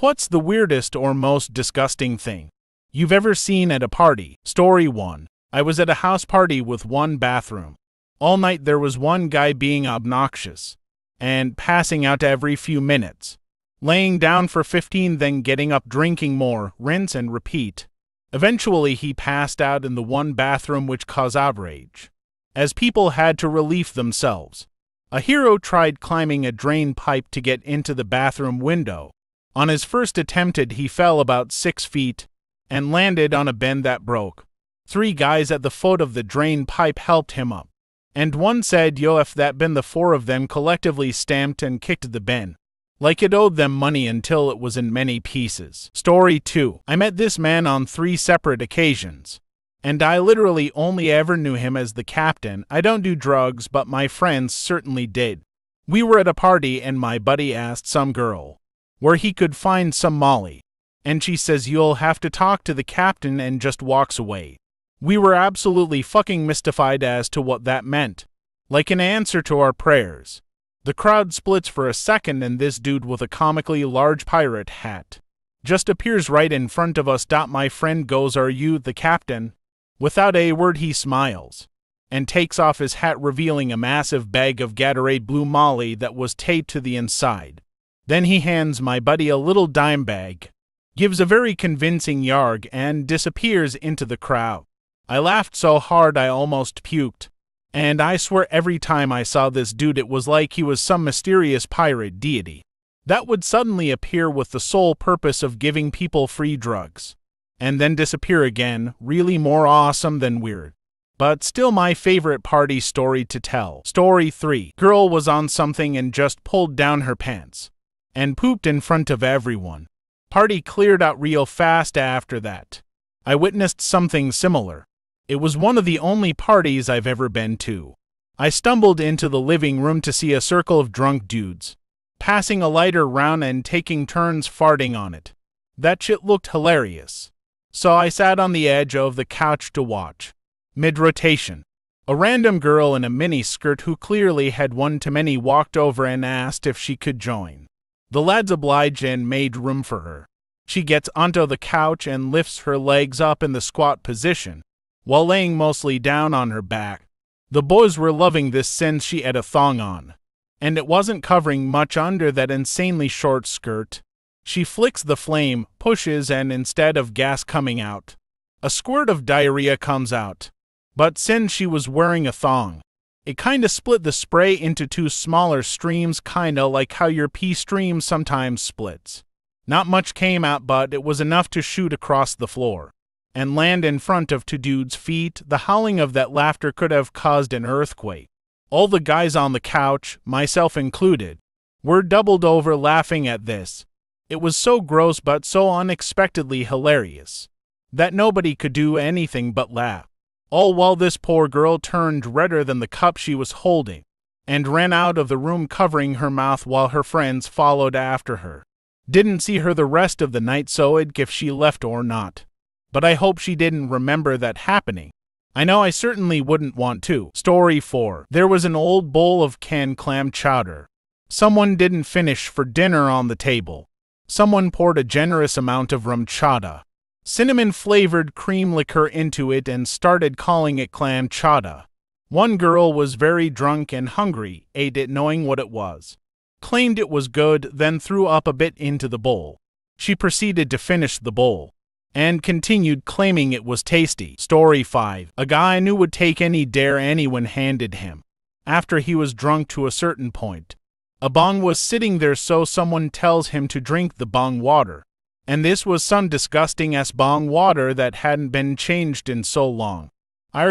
What's the weirdest or most disgusting thing you've ever seen at a party? Story 1. I was at a house party with one bathroom. All night there was one guy being obnoxious and passing out every few minutes, laying down for 15, then getting up, drinking more, rinse and repeat. Eventually he passed out in the one bathroom, which caused outrage, as people had to relieve themselves. A hero tried climbing a drain pipe to get into the bathroom window. On his first attempt he fell about 6 feet and landed on a bin that broke. 3 guys at the foot of the drain pipe helped him up, and one said, "Yo, if that bin," the 4 of them collectively stamped and kicked the bin like it owed them money until it was in many pieces. Story 2. I met this man on 3 separate occasions, and I literally only ever knew him as the captain. I don't do drugs, but my friends certainly did. We were at a party and my buddy asked some girl where he could find some Molly, and she says, "You'll have to talk to the captain," and just walks away. We were absolutely fucking mystified as to what that meant, like an answer to our prayers. The crowd splits for a second and this dude with a comically large pirate hat just appears right in front of us. My friend goes, "Are you the captain?" Without a word he smiles and takes off his hat, revealing a massive bag of Gatorade Blue Molly that was taped to the inside. Then he hands my buddy a little dime bag, gives a very convincing yarg, and disappears into the crowd. I laughed so hard I almost puked, and I swear every time I saw this dude it was like he was some mysterious pirate deity that would suddenly appear with the sole purpose of giving people free drugs, and then disappear again. Really more awesome than weird, but still my favorite party story to tell. Story 3. Girl was on something and just pulled down her pants and pooped in front of everyone. Party cleared out real fast after that. I witnessed something similar. It was one of the only parties I've ever been to. I stumbled into the living room to see a circle of drunk dudes passing a lighter round and taking turns farting on it. That shit looked hilarious, so I sat on the edge of the couch to watch. Mid-rotation, a random girl in a mini skirt who clearly had one too many walked over and asked if she could join. The lads obliged and made room for her. She gets onto the couch and lifts her legs up in the squat position while laying mostly down on her back. The boys were loving this since she had a thong on, and it wasn't covering much under that insanely short skirt. She flicks the flame, pushes, and instead of gas coming out, a squirt of diarrhea comes out. But since she was wearing a thong, it kinda split the spray into 2 smaller streams, kinda like how your pee stream sometimes splits. Not much came out, but it was enough to shoot across the floor and land in front of 2 dudes' feet. The howling of that laughter could have caused an earthquake. All the guys on the couch, myself included, were doubled over laughing at this. It was so gross but so unexpectedly hilarious that nobody could do anything but laugh. All while this poor girl turned redder than the cup she was holding and ran out of the room covering her mouth while her friends followed after her. Didn't see her the rest of the night, so I'd if she left or not, but I hope she didn't remember that happening. I know I certainly wouldn't want to. Story 4. There was an old bowl of canned clam chowder someone didn't finish for dinner on the table. Someone poured a generous amount of rum chowder, cinnamon-flavored cream liquor into it and started calling it clam chowder. One girl was very drunk and hungry, ate it knowing what it was, claimed it was good, then threw up a bit into the bowl. She proceeded to finish the bowl and continued claiming it was tasty. Story 5. A guy I knew would take any dare anyone handed him after he was drunk to a certain point. A bong was sitting there, so someone tells him to drink the bong water, and this was some disgusting ass bong water that hadn't been changed in so long.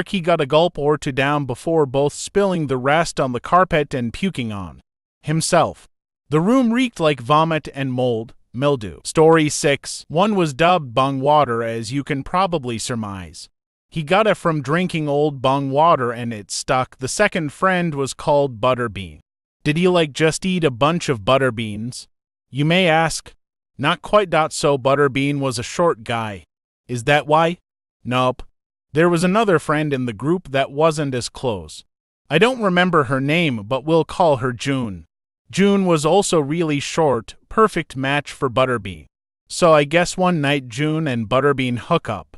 He got a gulp or 2 down before both spilling the rest on the carpet and puking on himself. The room reeked like vomit and mildew. Story 6. One was dubbed bong water, as you can probably surmise. He got it from drinking old bong water and it stuck. The second friend was called Butterbean. Did he just eat a bunch of butter beans, you may ask? Not quite. So Butterbean was a short guy. Is that why? Nope. There was another friend in the group that wasn't as close. I don't remember her name, but we'll call her June. June was also really short, perfect match for Butterbean. So I guess one night June and Butterbean hook up.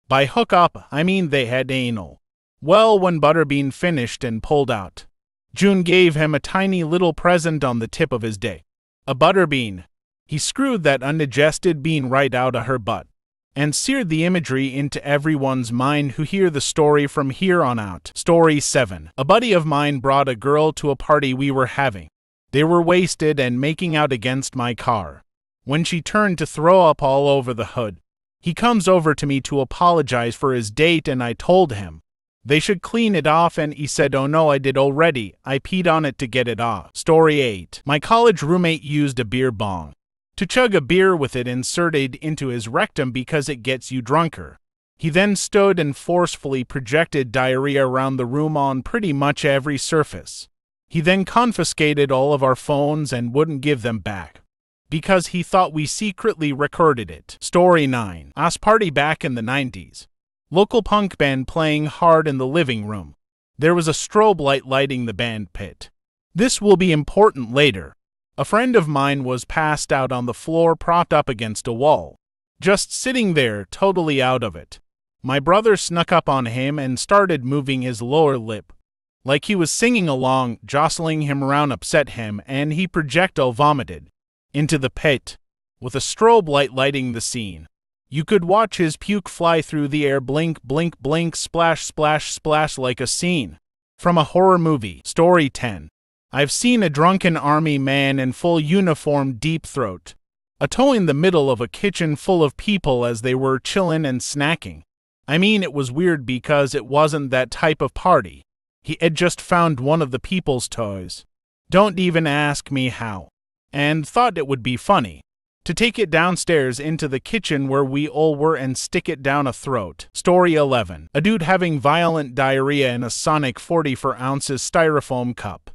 By hook up, I mean they had anal. Well, when Butterbean finished and pulled out, June gave him a tiny little present on the tip of his dick. A butterbean. He screwed that undigested bean right out of her butt, and seared the imagery into everyone's mind who hear the story from here on out. Story 7. A buddy of mine brought a girl to a party we were having. They were wasted and making out against my car. When she turned to throw up all over the hood, he comes over to me to apologize for his date, and I told him they should clean it off, and he said, "Oh no, I did already. I peed on it to get it off." Story 8. My college roommate used a beer bong to chug a beer with it inserted into his rectum because it gets you drunker. He then stood and forcefully projected diarrhea around the room on pretty much every surface. He then confiscated all of our phones and wouldn't give them back because he thought we secretly recorded it. Story 9. Us party back in the 90s. Local punk band playing hard in the living room. There was a strobe light lighting the band pit. This will be important later. A friend of mine was passed out on the floor, propped up against a wall, just sitting there, totally out of it. My brother snuck up on him and started moving his lower lip, like he was singing along. Jostling him around upset him, and he projectile vomited into the pit, with a strobe light lighting the scene. You could watch his puke fly through the air, blink, blink, blink, splash, splash, splash, like a scene from a horror movie. Story 10. I've seen a drunken army man in full uniform deep throat a toe in the middle of a kitchen full of people as they were chillin' and snacking. I mean, it was weird because it wasn't that type of party. He had just found one of the people's toys. Don't even ask me how. And thought it would be funny to take it downstairs into the kitchen where we all were and stick it down a throat. Story 11. A dude having violent diarrhea in a Sonic 44 ounces styrofoam cup.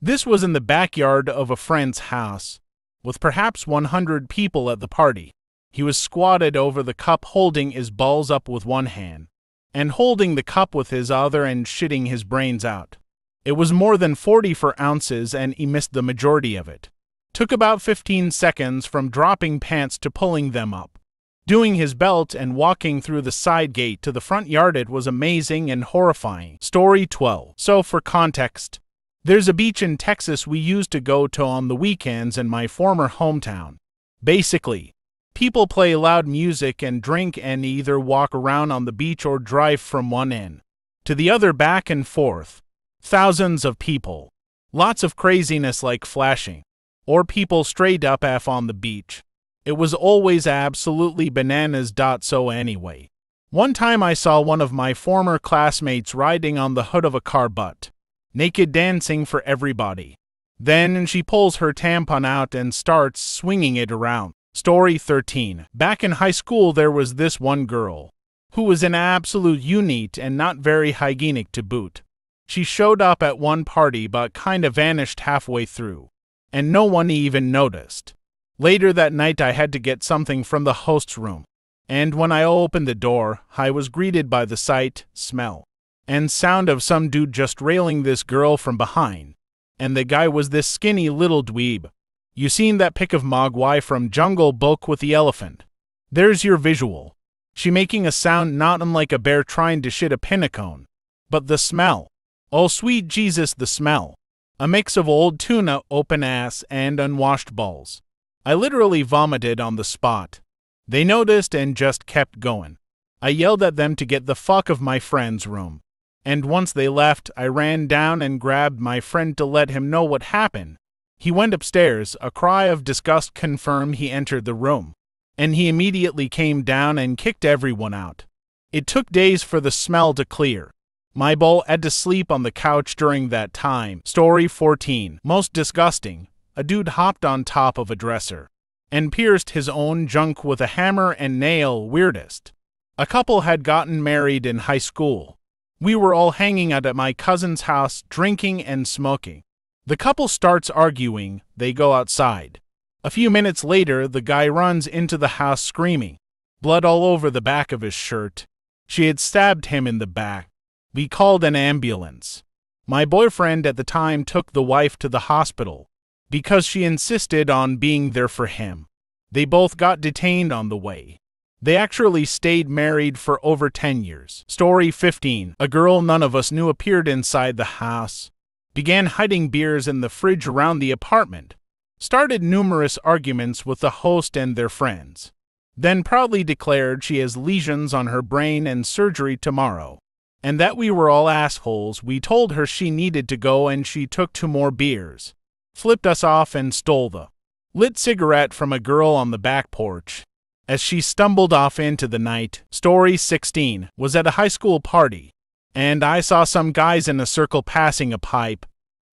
This was in the backyard of a friend's house, with perhaps 100 people at the party. He was squatted over the cup, holding his balls up with one hand, and holding the cup with his other and shitting his brains out. It was more than 44 ounces and he missed the majority of it. Took about 15 seconds from dropping pants to pulling them up, doing his belt and walking through the side gate to the front yard. It was amazing and horrifying. Story 12. So for context, there's a beach in Texas we used to go to on the weekends in my former hometown. Basically, people play loud music and drink and either walk around on the beach or drive from one end to the other back and forth. Thousands of people. Lots of craziness like flashing, or people straight up F on the beach. It was always absolutely bananas. So anyway, one time I saw one of my former classmates riding on the hood of a car butt naked, dancing for everybody. Then she pulls her tampon out and starts swinging it around. Story 13. Back in high school there was this one girl who was an absolute unit and not very hygienic to boot. She showed up at one party but kinda vanished halfway through, and no one even noticed. Later that night I had to get something from the host's room, and when I opened the door, I was greeted by the sight, smell, and sound of some dude just railing this girl from behind. And the guy was this skinny little dweeb. You seen that pic of Mogwai from Jungle Book with the elephant? There's your visual. She making a sound not unlike a bear trying to shit a pinnacone. But the smell. Oh sweet Jesus, the smell. A mix of old tuna, open ass, and unwashed balls. I literally vomited on the spot. They noticed and just kept going. I yelled at them to get the fuck of my friend's room. And once they left, I ran down and grabbed my friend to let him know what happened. He went upstairs, a cry of disgust confirmed he entered the room, and he immediately came down and kicked everyone out. It took days for the smell to clear. My bull had to sleep on the couch during that time. Story 14. Most disgusting. A dude hopped on top of a dresser and pierced his own junk with a hammer and nail. Weirdest. A couple had gotten married in high school. We were all hanging out at my cousin's house, drinking and smoking. The couple starts arguing. They go outside. A few minutes later, the guy runs into the house screaming, blood all over the back of his shirt. She had stabbed him in the back. We called an ambulance. My boyfriend at the time took the wife to the hospital because she insisted on being there for him. They both got detained on the way. They actually stayed married for over 10 years. Story 15. A girl none of us knew appeared inside the house, began hiding beers in the fridge around the apartment, started numerous arguments with the host and their friends, then proudly declared she has lesions on her brain and surgery tomorrow, and that we were all assholes. We told her she needed to go and she took 2 more beers, flipped us off and stole the lit cigarette from a girl on the back porch as she stumbled off into the night. Story 16. Was at a high school party, and I saw some guys in a circle passing a pipe.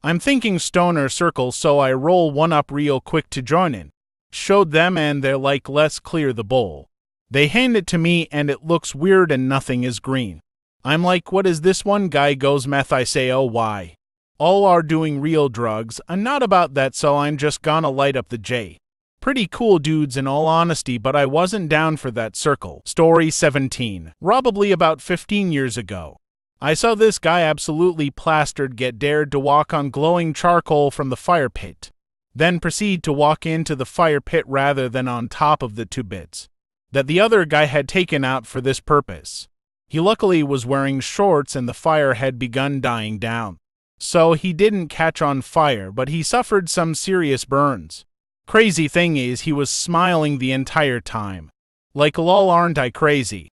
I'm thinking stoner circle, so I roll one up real quick to join in. Showed them and they're like, let's clear the bowl. They hand it to me and it looks weird and nothing is green. I'm like, what is this? One guy goes, meth. I say, oh why? All are doing real drugs. I'm not about that, so I'm just gonna light up the J. Pretty cool dudes in all honesty, but I wasn't down for that circle. Story 17. Probably about 15 years ago, I saw this guy absolutely plastered get dared to walk on glowing charcoal from the fire pit, then proceed to walk into the fire pit rather than on top of the 2 bits that the other guy had taken out for this purpose. He luckily was wearing shorts and the fire had begun dying down, so he didn't catch on fire, but he suffered some serious burns. Crazy thing is, he was smiling the entire time. Like, lol, aren't I crazy?